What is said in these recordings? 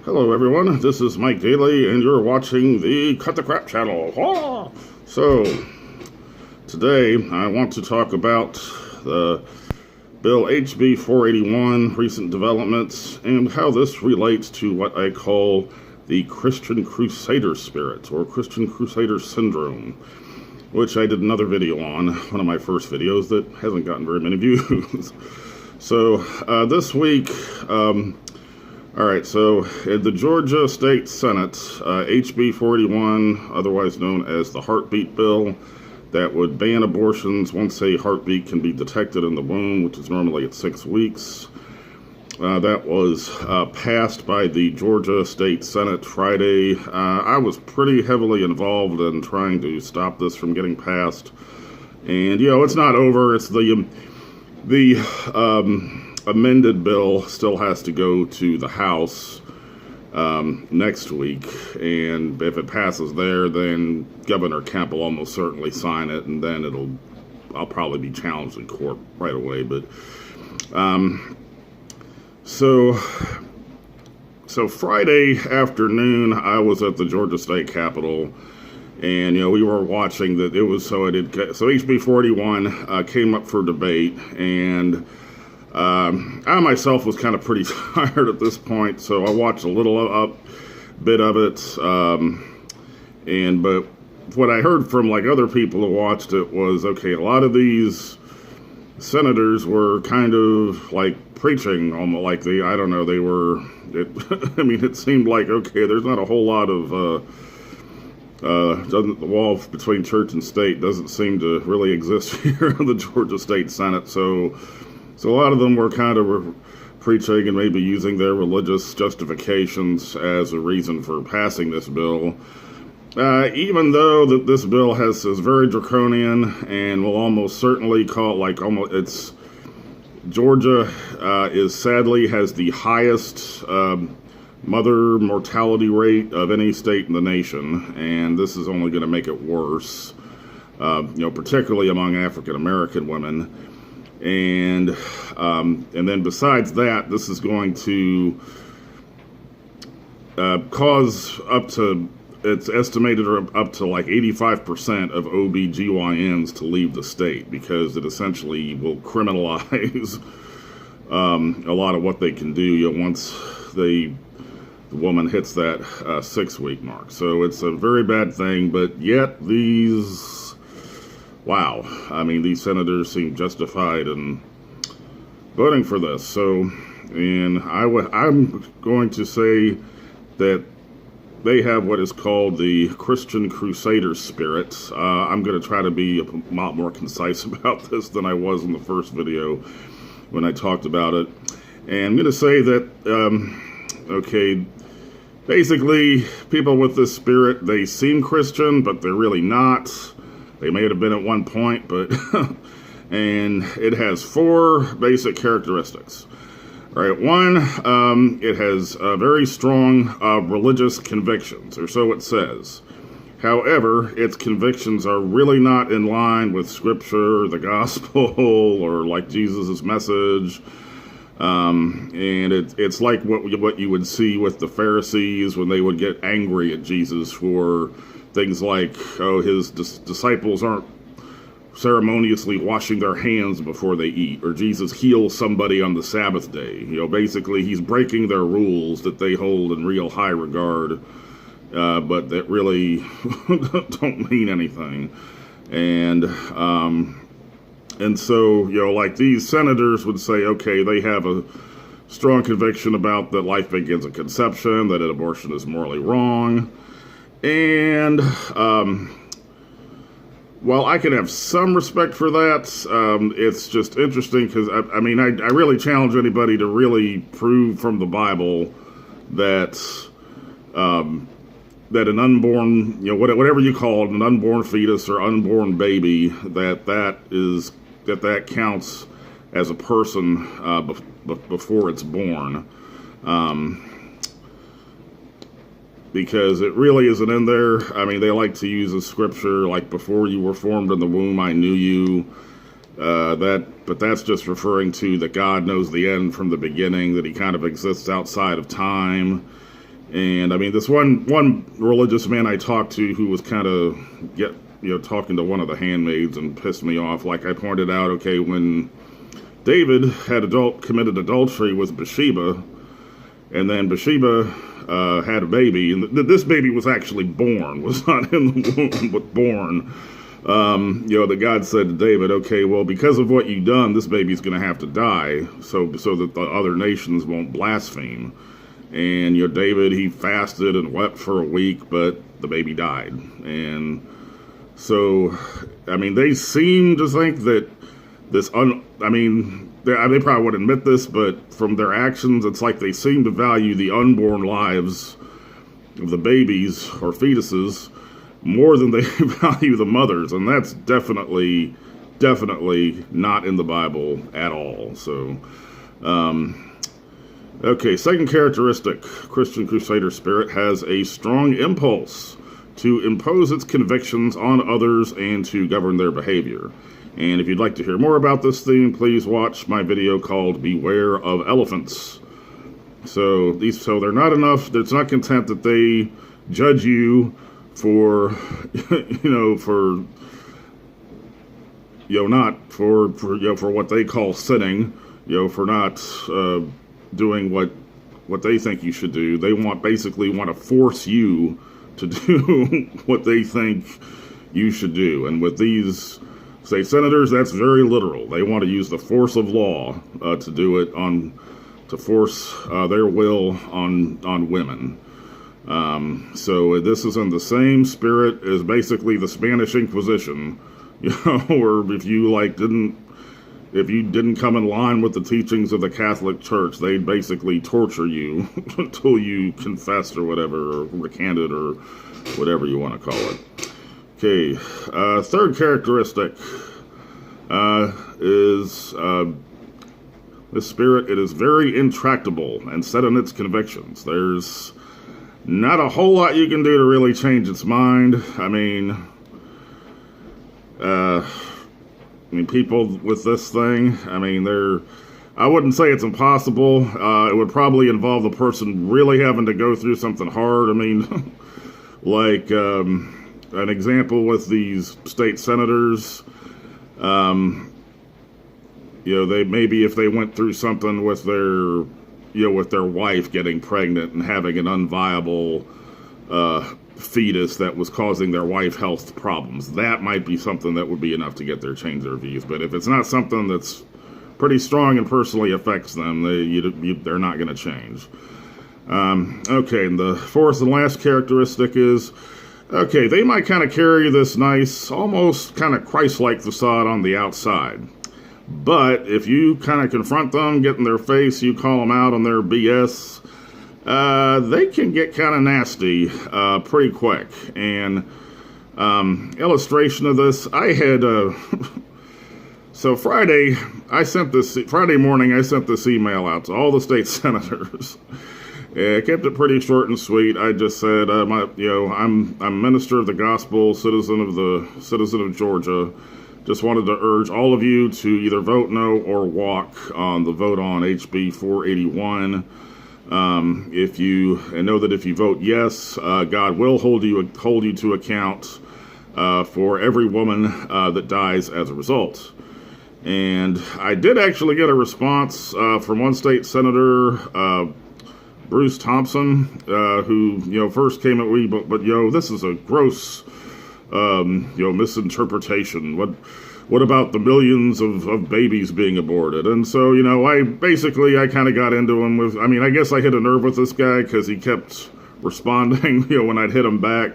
Hello everyone, this is Mike Daly and you're watching the Cut the Crap channel. Ah! So, today I want to talk about the Bill HB 481, recent developments, and how this relates to what I call the Christian Crusader spirit, or Christian Crusader syndrome, which I did another video on, one of my first videos that hasn't gotten very many views. So, this week, alright, so in the Georgia State Senate, HB 481, otherwise known as the Heartbeat Bill, that would ban abortions once a heartbeat can be detected in the womb, which is normally at 6 weeks. That was passed by the Georgia State Senate Friday. I was pretty heavily involved in trying to stop this from getting passed. And, you know, it's not over. It's the amended bill still has to go to the House next week, and if it passes there, then Governor Kemp will almost certainly sign it, and then I'll probably be challenged in court right away. But so Friday afternoon, I was at the Georgia State Capitol, and we were watching that. It was so HB 41 came up for debate, and I myself was kind of pretty tired at this point, so I watched a little bit of it. But what I heard from other people who watched it was, okay, a lot of these senators were kind of preaching almost like they were. It seemed like, okay, there's not a whole lot of the wall between church and state doesn't seem to really exist here in the Georgia State Senate, so a lot of them were kind of preaching and maybe using their religious justifications as a reason for passing this bill. Even though that this bill is very draconian and will almost certainly Georgia sadly has the highest mother mortality rate of any state in the nation, and this is only going to make it worse, particularly among African American women. And then besides that, this is going to cause it's estimated up to 85% of ob-gyns to leave the state, because it essentially will criminalize a lot of what they can do once the woman hits that 6-week mark. So it's a very bad thing, but yet these senators seem justified in voting for this. So, and I'm going to say that they have what is called the Christian Crusader spirit. I'm going to try to be a lot more concise about this than I was in the first video when I talked about it. And I'm going to say that, basically, people with this spirit, they seem Christian, but they're really not. They may have been at one point, but and it has 4 basic characteristics. All right, one, it has very strong religious convictions, or so it says. However, its convictions are really not in line with Scripture, the Gospel, or Jesus' message. And it's like what you would see with the Pharisees when they would get angry at Jesus for things like, his disciples aren't ceremoniously washing their hands before they eat, or Jesus heals somebody on the Sabbath day. Basically he's breaking their rules that they hold in real high regard, but that really don't mean anything. And so, these senators would say, okay, they have a strong conviction about that life begins at conception, that an abortion is morally wrong. And while I can have some respect for that, it's just interesting because, I really challenge anybody to really prove from the Bible that that an unborn, whatever you call it, an unborn fetus or unborn baby, that counts as a person before it's born. Because it really isn't in there. They like to use a scripture like, before you were formed in the womb, I knew you. But that's just referring to that God knows the end from the beginning, that he kind of exists outside of time. And I mean, this one religious man I talked to who was kind of talking to one of the handmaids and pissed me off. Like I pointed out, okay, when David had committed adultery with Bathsheba, and then Bathsheba had a baby, and this baby was actually born, was not in the womb, but born. That God said to David, okay, well, because of what you've done, this baby's going to have to die, so that the other nations won't blaspheme. And David, he fasted and wept for a week, but the baby died. And so, I mean, they seem to think that they probably wouldn't admit this, but from their actions, it's like they seem to value the unborn lives of the babies or fetuses more than they value the mothers, and that's definitely not in the Bible at all. So, okay, second characteristic, Christian Crusader spirit has a strong impulse to impose its convictions on others and to govern their behavior. And if you'd like to hear more about this theme, please watch my video called Beware of Elephants. So they're not enough, it's not content that they judge you for what they call sinning, for not doing what they think you should do. They basically want to force you to do what they think you should do. And with these state senators, that's very literal. They want to use the force of law to do it to force their will on women. So this is in the same spirit as basically the Spanish Inquisition, or if you didn't come in line with the teachings of the Catholic Church, they'd basically torture you until you confessed or whatever, or recanted, or whatever you want to call it. Okay, third characteristic is this spirit. It is very intractable and set in its convictions. There's not a whole lot you can do to really change its mind. I mean, people with this thing, I wouldn't say it's impossible. It would probably involve the person really having to go through something hard. I mean, like an example with these state senators, they maybe if they went through something with their wife getting pregnant and having an unviable fetus that was causing their wife health problems, that might be something that would be enough to get their change their views. But if it's not something that's pretty strong and personally affects them, they're not going to change. Okay, and the fourth and last characteristic is, okay, they might kind of carry this nice, almost kind of Christ-like facade on the outside. But if you kind of confront them, get in their face, you call them out on their BS, they can get kind of nasty pretty quick. And illustration of this, I had so Friday morning I sent this email out to all the state senators. I kept it pretty short and sweet. I just said, I'm a minister of the gospel, citizen of Georgia. Just wanted to urge all of you to either vote no or walk on the vote on HB 481. Know that if you vote yes, God will hold you to account for every woman that dies as a result. And I did actually get a response from one state senator, Bruce Thompson, who first came at me, but this is a gross misinterpretation. What about the millions of babies being aborted? And so, I kind of got into him with, I guess I hit a nerve with this guy because he kept responding, when I'd hit him back.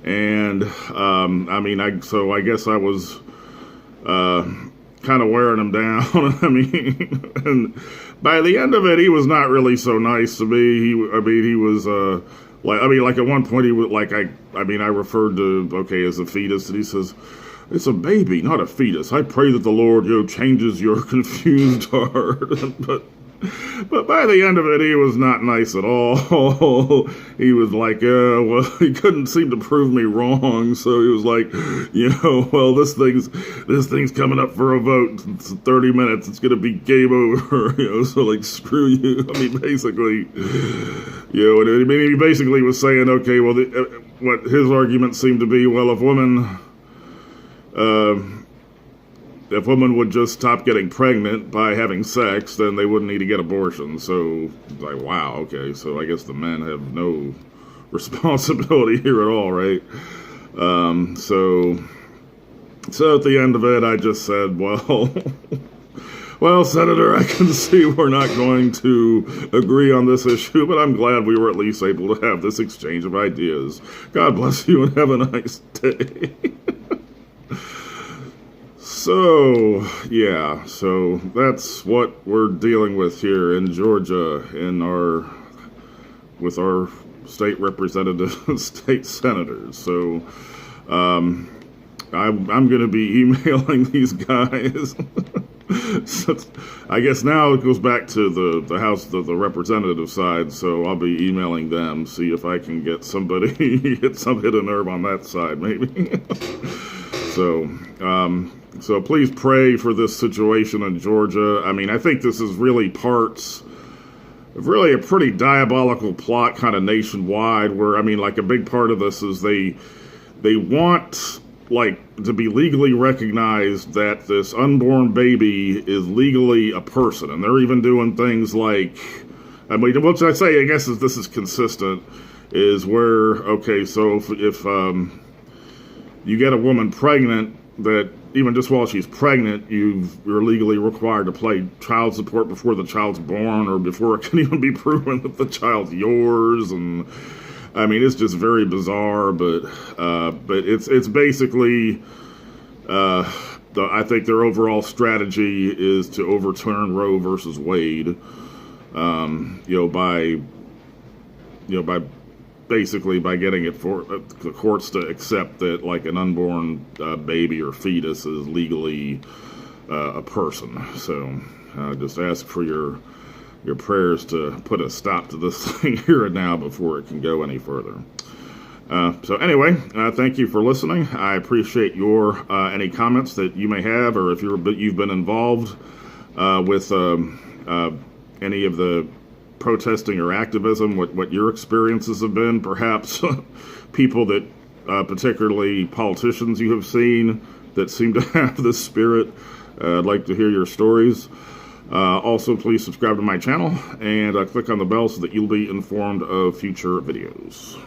And, I guess I was, kind of wearing him down. And by the end of it, he was not really so nice to me. He was, like at one point he was like, I referred to, as a fetus, and he says, it's a baby, not a fetus. I pray that the Lord, changes your confused heart. But by the end of it, he was not nice at all. He was like, he couldn't seem to prove me wrong. So he was like, this thing's coming up for a vote. It's 30 minutes. It's going to be game over. So like, screw you. Basically, You know, and he basically was saying, okay, well, what his argument seemed to be, well, if women would just stop getting pregnant by having sex, then they wouldn't need to get abortions. So, like, wow, okay, so I guess the men have no responsibility here at all, right? So at the end of it, I just said, well, well, Senator, I can see we're not going to agree on this issue, but I'm glad we were at least able to have this exchange of ideas. God bless you and have a nice day. So, yeah, so that's what we're dealing with here in Georgia with our state representatives and state senators. So, I'm going to be emailing these guys. So, I guess now it goes back to the House, the representative side, so I'll be emailing them, see if I can get somebody, hit a nerve on that side, maybe. So please pray for this situation in Georgia. I mean, I think this is really parts of really a pretty diabolical plot kind of nationwide where, I mean, like a big part of this is they want, like, to be legally recognized that this unborn baby is legally a person. And they're even doing things like, I mean, what I say, I guess, is this is consistent, is where, okay, so if you get a woman pregnant, that even just while she's pregnant, you're legally required to pay child support before the child's born or before it can even be proven that the child's yours. And I mean, it's just very bizarre, but it's basically, I think their overall strategy is to overturn Roe versus Wade, by getting it for the courts to accept that, like, an unborn baby or fetus is legally a person. So just ask for your prayers to put a stop to this thing here and now before it can go any further. So anyway, thank you for listening. I appreciate your any comments that you may have, or if you've been involved with any of the protesting or activism, what your experiences have been, perhaps people that, particularly politicians you have seen that seem to have this spirit. I'd like to hear your stories. Also, please subscribe to my channel and click on the bell so that you'll be informed of future videos.